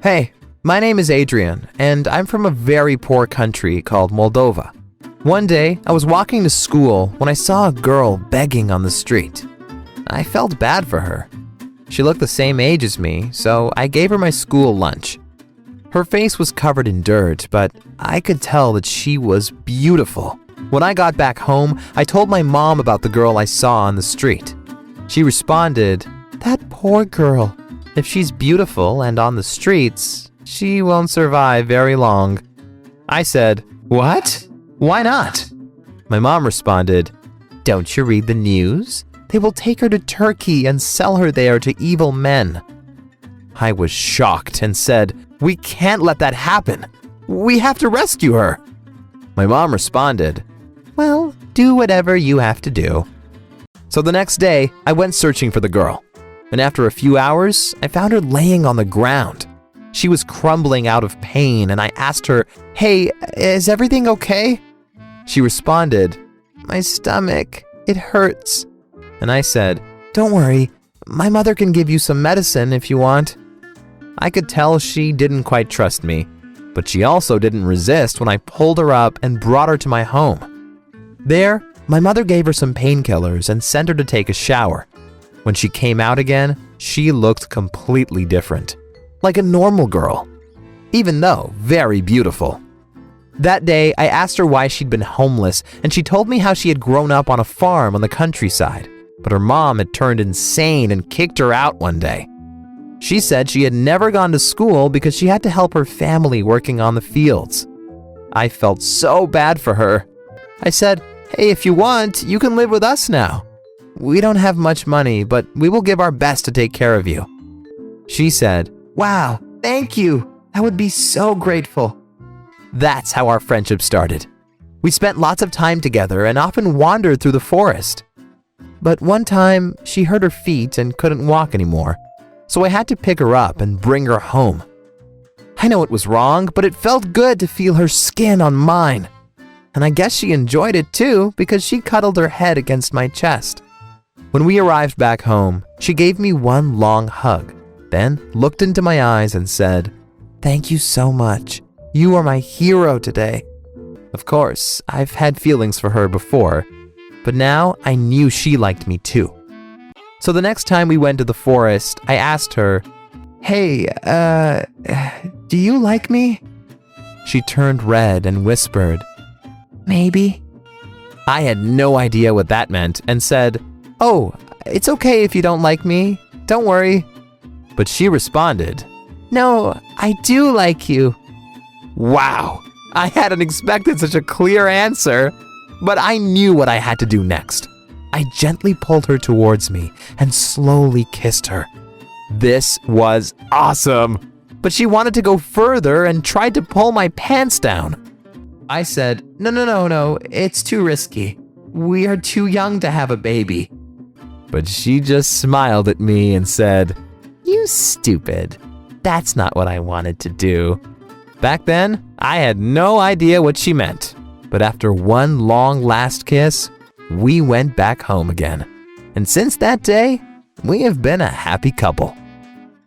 Hey, my name is Adrian, and I'm from a very poor country called Moldova. One day, I was walking to school when I saw a girl begging on the street. I felt bad for her. She looked the same age as me, so I gave her my school lunch. Her face was covered in dirt, but I could tell that she was beautiful. When I got back home, I told my mom about the girl I saw on the street. She responded, "That poor girl. If she's beautiful and on the streets, she won't survive very long." I said, "What? Why not?" My mom responded, "Don't you read the news? They will take her to Turkey and sell her there to evil men." I was shocked and said, "We can't let that happen. We have to rescue her." My mom responded, "Well, do whatever you have to do." So the next day, I went searching for the girl. And after a few hours, I found her laying on the ground. She was crumbling out of pain, and I asked her, "Hey, is everything okay?" She responded, "My stomach, it hurts." And I said, "Don't worry, my mother can give you some medicine if you want." I could tell she didn't quite trust me, but she also didn't resist when I pulled her up and brought her to my home. There, my mother gave her some painkillers and sent her to take a shower. When she came out again, she looked completely different, like a normal girl, even though very beautiful. That day, I asked her why she'd been homeless, and she told me how she had grown up on a farm on the countryside, but her mom had turned insane and kicked her out one day. She said she had never gone to school because she had to help her family working on the fields. I felt so bad for her. I said, "Hey, if you want, you can live with us now. We don't have much money, but we will give our best to take care of you." She said, "Wow, thank you. I would be so grateful." That's how our friendship started. We spent lots of time together and often wandered through the forest. But one time, she hurt her feet and couldn't walk anymore, so I had to pick her up and bring her home. I know it was wrong, but it felt good to feel her skin on mine. And I guess she enjoyed it too because she cuddled her head against my chest. When we arrived back home, she gave me one long hug, then looked into my eyes and said, "Thank you so much. You are my hero today." Of course, I've had feelings for her before, but now I knew she liked me too. So the next time we went to the forest, I asked her, "Hey, do you like me?" She turned red and whispered, "Maybe." I had no idea what that meant and said, "Oh, it's okay if you don't like me. Don't worry." But she responded, "No, I do like you." Wow, I hadn't expected such a clear answer, but I knew what I had to do next. I gently pulled her towards me and slowly kissed her. This was awesome, but she wanted to go further and tried to pull my pants down. I said, No, it's too risky. We are too young to have a baby." But she just smiled at me and said, "You stupid. That's not what I wanted to do." Back then, I had no idea what she meant. But after one long last kiss, we went back home again. And since that day, we have been a happy couple.